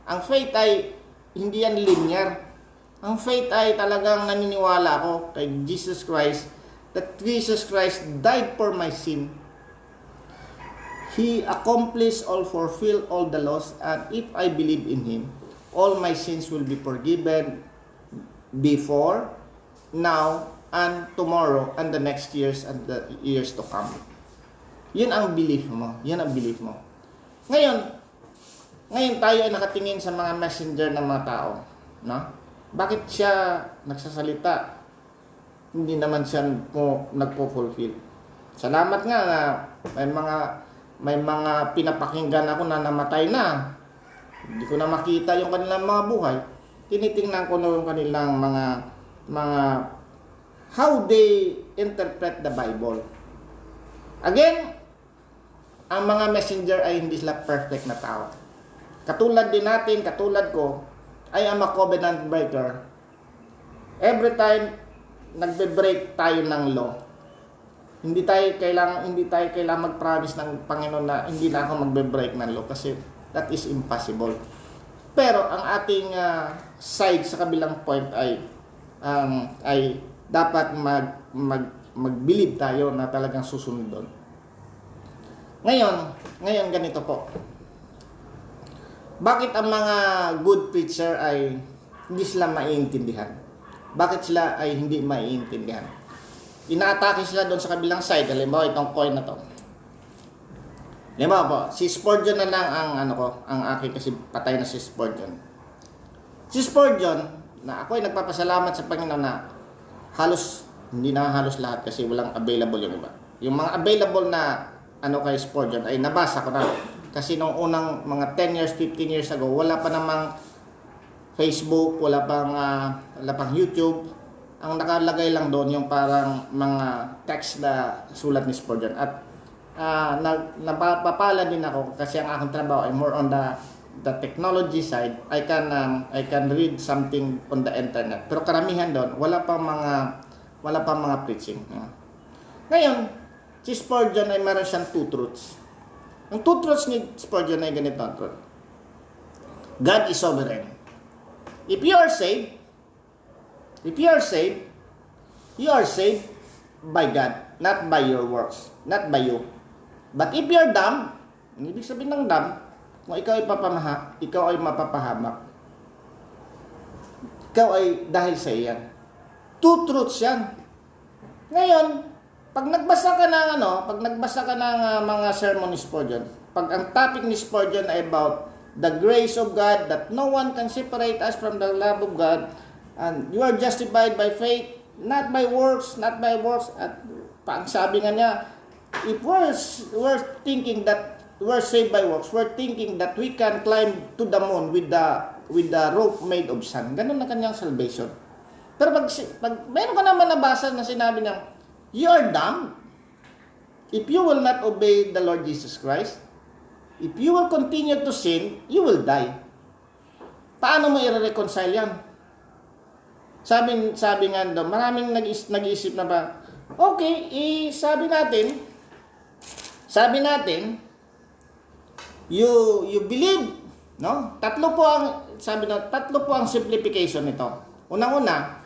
ang faith ay hindi yan linear. Ang faith ay talagang naniniwala ako kay Jesus Christ that Jesus Christ died for my sin. He accomplished all, fulfilled all the laws, and if I believe in Him, all my sins will be forgiven before, now, and tomorrow, and the next years, and the years to come. Yun ang belief mo. Ngayon tayo ay nakatingin sa mga messenger ng mga tao, no? Bakit siya nagsasalita? Hindi naman siya nagpo-fulfill. Salamat nga na may mga pinapakinggan ako na namatay na. Hindi ko na makita yung kanilang mga buhay. Tinitingnan ko na yung kanilang mga how they interpret the Bible. Again, ang mga messenger ay hindi sila perfect na tao. Katulad din natin, katulad ko, I am a covenant breaker. Every time nagbe-break tayo ng law, hindi tayo kailangan mag-promise ng Panginoon na hindi na ako magbe-break ng law kasi that is impossible. Pero ang ating side sa kabilang point ay dapat mag-believe tayo na talagang susunod doon. Ngayon ganito po. Bakit ang mga good preacher ay hindi sila maiintindihan? Bakit sila ay hindi maiintindihan? Inaatake sila doon sa kabilang side. Halimbawa, itong coin na to. Halimbawa po, si Spurgeon na lang ang aking kasi patay na si Spurgeon. Si Spurgeon, na ako ay nagpapasalamat sa Panginoon na hindi na halos lahat kasi walang available yung iba. Yung mga available na kay Spurgeon ay nabasa ko na. Kasi nung unang mga 10 years, 15 years ago, wala pa namang Facebook, wala pang YouTube. Ang nakalagay lang doon yung parang mga text na sulat ni Spurgeon. At napapala din ako kasi ang aking trabaho ay more on the technology side. I can read something on the internet. Pero karamihan doon, wala pang mga preaching. Ngayon, si Spurgeon ay meron siyang 2 truths. Ang 2 truths ni Spurgeon ay ganito ang truth. God is sovereign. If you are saved, you are saved by God, not by your works, not by you. But if you are damned, ang ibig sabihin ng damned, kung ikaw ay mapapahamak. Ikaw ay dahil sa iyan. 2 truths yan. Ngayon, pag nagbasa ka ng mga sermon ni Spurgeon, pag ang topic ni Spurgeon ay about the grace of God, that no one can separate us from the love of God, and you are justified by faith, not by works. At ang sabi nga niya, if we're thinking that we're saved by works, we're thinking that we can climb to the moon with the rope made of sand. Ganun na kanyang salvation. Pero pag meron ka naman nabasa na sinabi niya, you are damned if you will not obey the Lord Jesus Christ. If you will continue to sin, you will die. Paano mo i-reconcile yan? Sabi nga doon, maraming nag-iisip na ba, okay, sabi natin, you believe, no? Tatlo po ang simplification nito. Unang-una,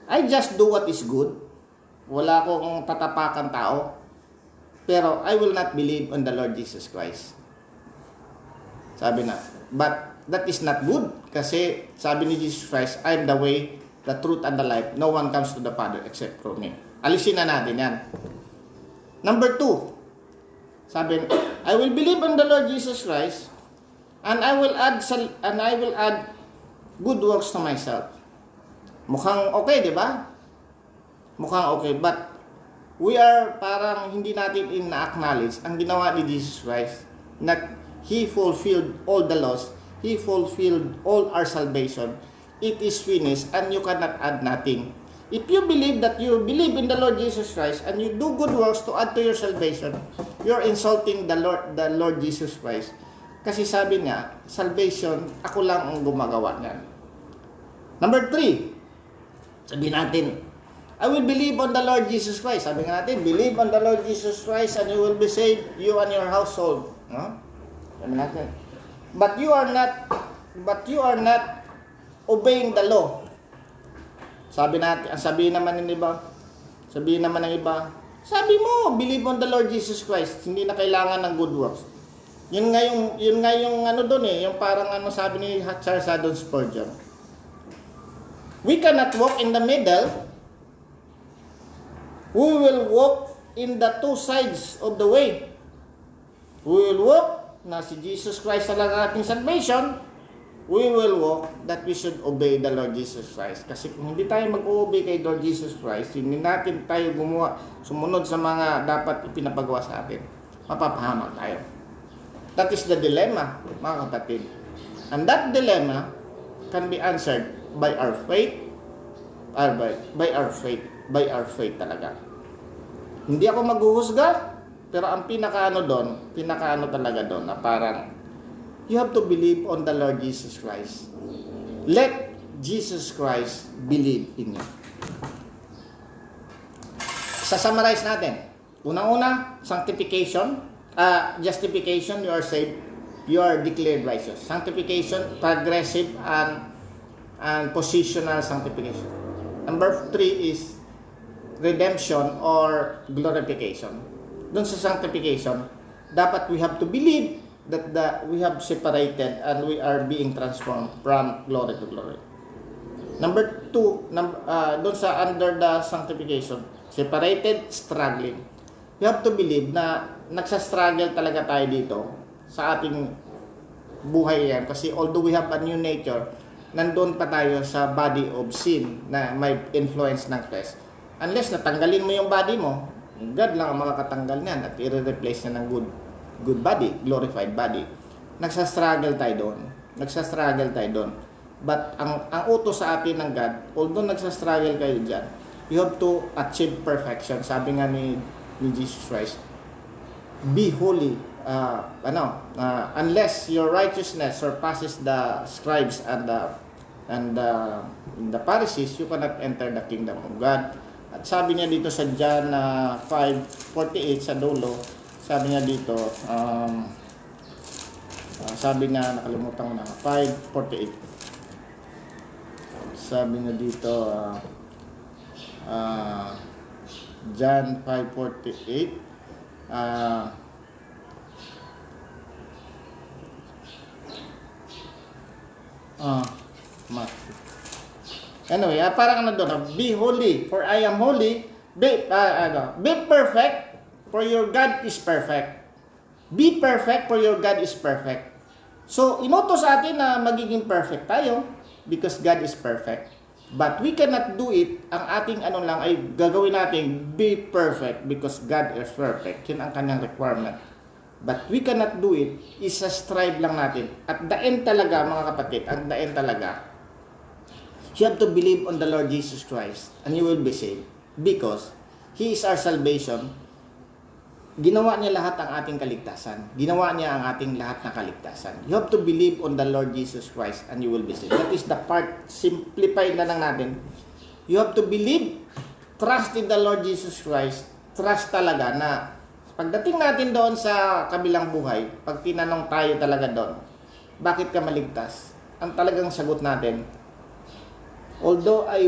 I just do what is good. Wala akong tatapakan tao. Pero I will not believe on the Lord Jesus Christ. Sabi na, but that is not good. Kasi sabi ni Jesus Christ, I am the way, the truth, and the life. No one comes to the Father except through me. Alisin na natin yan. Number 2, sabi, I will believe on the Lord Jesus Christ, and I will add good works to myself. Mukhang okay, di ba? Mukhang okay, but we are parang hindi natin ina-acknowledge ang ginawa ni Jesus Christ na He fulfilled all the laws, He fulfilled all our salvation. It is finished and you cannot add nothing. If you believe that you believe in the Lord Jesus Christ and you do good works to add to your salvation, you're insulting the Lord Jesus Christ. Kasi sabi niya, salvation, ako lang ang gumagawa niyan. Number 3, sabi natin, I will believe on the Lord Jesus Christ. Sabi nga natin, believe on the Lord Jesus Christ and you will be saved, you and your household. No? Sabi natin. But you are not obeying the law. Sabihin naman ng iba, sabi mo, believe on the Lord Jesus Christ. Hindi na kailangan ng good works. Yun nga yung doon yung parang sabi ni Charles Haddon Spurgeon. We cannot walk in the middle. We will walk in the 2 sides of the way. We will walk na si Jesus Christ talaga ating salvation. We will walk that we should obey the Lord Jesus Christ. Kasi kung hindi tayo mag-obey kay Lord Jesus Christ, hindi natin tayo sumunod sa mga dapat ipinapagawa sa atin, mapapahamak tayo. That is the dilemma, mga kapatid. And that dilemma can be answered by our faith, by our faith talaga. Hindi ako maghuhusga, pero ang pinakaano talaga doon na parang you have to believe on the Lord Jesus Christ. Let Jesus Christ believe in you. Sa-summarize natin. Unang-una, sanctification, justification, you are saved, you are declared righteous. Sanctification, progressive and positional sanctification. Number 3 is redemption or glorification. Doon sa sanctification, dapat we have to believe that we have separated and we are being transformed from glory to glory. Number 2, doon sa under the sanctification, separated, struggling. We have to believe na nagsa-struggle talaga tayo dito sa ating buhay yan. Kasi although we have a new nature, nandun pa tayo sa body of sin na may influence ng flesh. Unless natanggalin mo yung body mo, God lang ang makakatanggal niyan at i-replace niya ng good body, glorified body. Nagsa-struggle tayo doon. But ang utos sa atin ng God, although nagsa-struggle kayo dyan, you have to achieve perfection. Sabi nga ni Jesus Christ, be holy. Unless your righteousness surpasses the scribes and the Pharisees, you cannot enter the kingdom of God. At sabi niya dito sa John 5:48 sa dulo, sabi niya dito, sabi niya, nakalimutan ko na, 5:48. Sabi niya dito, John 5:48, anyway, parang ano doon, be holy, for I am holy. Be perfect, for your God is perfect. Be perfect, for your God is perfect. So, inutos sa atin na magiging perfect tayo because God is perfect. But we cannot do it. Ang ating ano lang ay gagawin natin, be perfect because God is perfect. Yun ang kanyang requirement. But we cannot do it, isa-strive lang natin. At the end talaga, mga kapatid, at the end talaga, you have to believe on the Lord Jesus Christ and you will be saved because He is our salvation. Ginawa niya lahat ang ating kaligtasan. Ginawa niya ang ating lahat ng kaligtasan. You have to believe on the Lord Jesus Christ and you will be saved. That is the part, simplify na lang natin. You have to believe, trust in the Lord Jesus Christ, trust talaga na pagdating natin doon sa kabilang buhay, pag tinanong tayo talaga doon, bakit ka maligtas? Ang talagang sagot natin, although I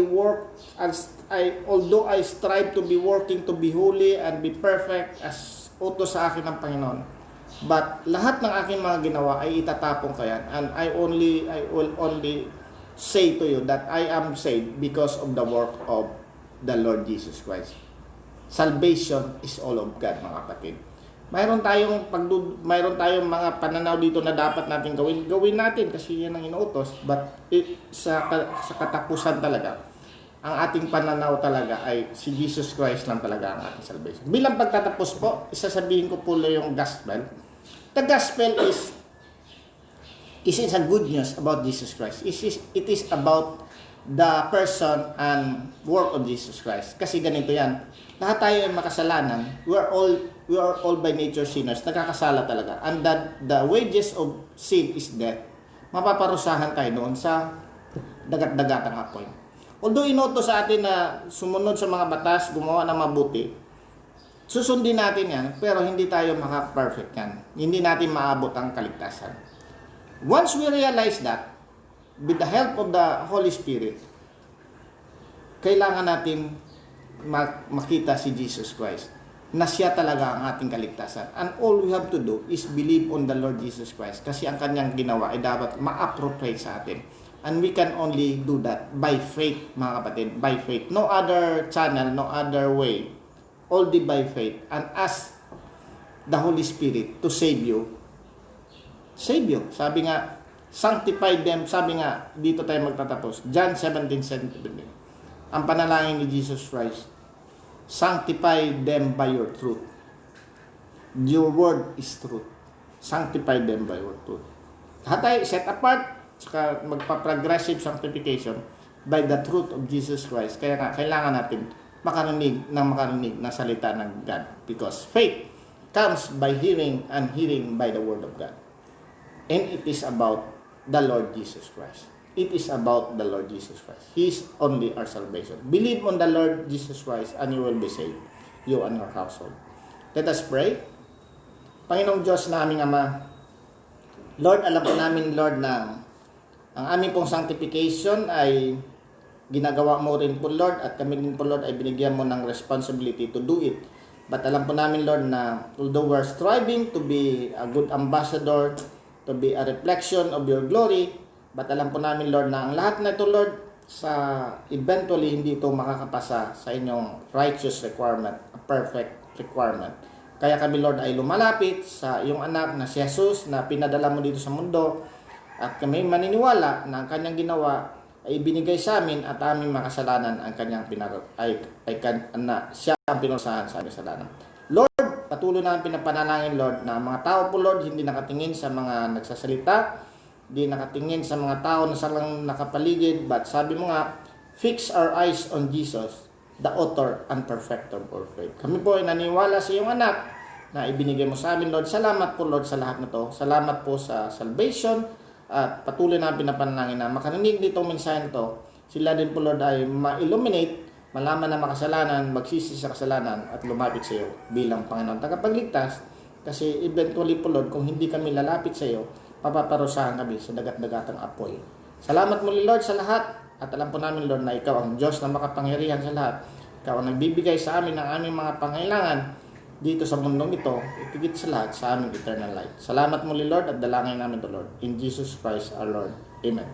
strive to be working to be holy and be perfect as utos sa akin ng Panginoon, but lahat ng aking mga ginawa ay itatapon ko yan, and I will only say to you that I am saved because of the work of the Lord Jesus Christ. Salvation is all of God, mga kapatid. Mayroon tayong mga pananaw dito na dapat natin gawin natin kasi yan ang inuutos, but sa katapusan talaga, ang ating pananaw talaga ay si Jesus Christ lang talaga ang ating salvation. Bilang pagtatapos po, isasabihin ko po yung gospel. The gospel is a good news about Jesus Christ. It is about the person and work of Jesus Christ. Kasi ganito yan. Lahat tayo ay makasalanan. We are all by nature sinners. Nagkakasala talaga. And the wages of sin is death. Mapaparusahan tayo doon sa dagat-dagatang apoy. Although inoto sa atin na sumunod sa mga batas, gumawa ng mabuti, susundin natin yan, pero hindi tayo maka-perfect yan. Hindi natin maabot ang kaligtasan. Once we realize that, with the help of the Holy Spirit, kailangan natin makita si Jesus Christ na siya talaga ang ating kaligtasan. And all we have to do is believe on the Lord Jesus Christ kasi ang kanyang ginawa ay dapat ma-appropriate sa atin. And we can only do that by faith, mga kapatid, by faith. No other channel, no other way. Only by faith. And ask the Holy Spirit to save you. Save you. Sabi nga, sanctify them. Sabi nga, dito tayo magtatapos. John 17:17. Ang panalangin ni Jesus Christ, sanctify them by your truth. Your word is truth. Sanctify them by your truth. Lahat tayo set apart, saka magpa-progressive sanctification by the truth of Jesus Christ. Kaya kailangan natin makarinig ng salita ng God. Because faith comes by hearing and hearing by the word of God. And it is about the Lord Jesus Christ. It is about the Lord Jesus Christ. He is only our salvation. Believe on the Lord Jesus Christ and you will be saved. you and your household. Let us pray. Panginoong Diyos na aming Ama, Lord, alam po namin, Lord, na ang aming pong sanctification ay ginagawa mo rin po, Lord, at kami din po, Lord, ay binigyan mo ng responsibility to do it. But alam po namin, Lord, na although we're striving to be a good ambassador, to be a reflection of your glory, but alam po namin, Lord, na ang lahat na ito, Lord, eventually hindi ito makakapasa sa inyong righteous requirement, a perfect requirement. Kaya kami, Lord, ay lumalapit sa iyong anak na si Jesus na pinadala mo dito sa mundo, at kami maniniwala na ang kanyang ginawa ay ibinigay sa amin at aming makasalanan ang kanyang siya ang pinusahan sa aming kasalanan. Lord, patuloy na pinapanalangin, Lord, na mga tao po, Lord, hindi nakatingin sa mga nagsasalita, hindi nakatingin sa mga tao na salang nakapaligid, but sabi mo nga, fix our eyes on Jesus, the author and perfecter of our faith. Kami po ay naniwala sa iyong anak na ibinigay mo sa amin, Lord. Salamat po, Lord, sa lahat na to. Salamat po sa salvation. At patuloy na pinapanalangin na makarinig nitong mensahe nito, sila din po, Lord, ay ma-illuminate, malaman na makasalanan, magsisi sa kasalanan at lumapit sa iyo bilang Panginoon tagapagligtas. Kasi eventually po, Lord, kung hindi kami lalapit sa iyo, papaparusahan kami sa dagat-dagatang apoy. Salamat muli, Lord, sa lahat. At alam po namin, Lord, na ikaw ang Diyos na makapangyarihan sa lahat. Ikaw ang nagbibigay sa amin ng aming mga pangailangan dito sa mundong ito, itigit sa lahat sa aming eternal life. Salamat muli, Lord, at dalangin namin to, Lord. In Jesus Christ our Lord. Amen.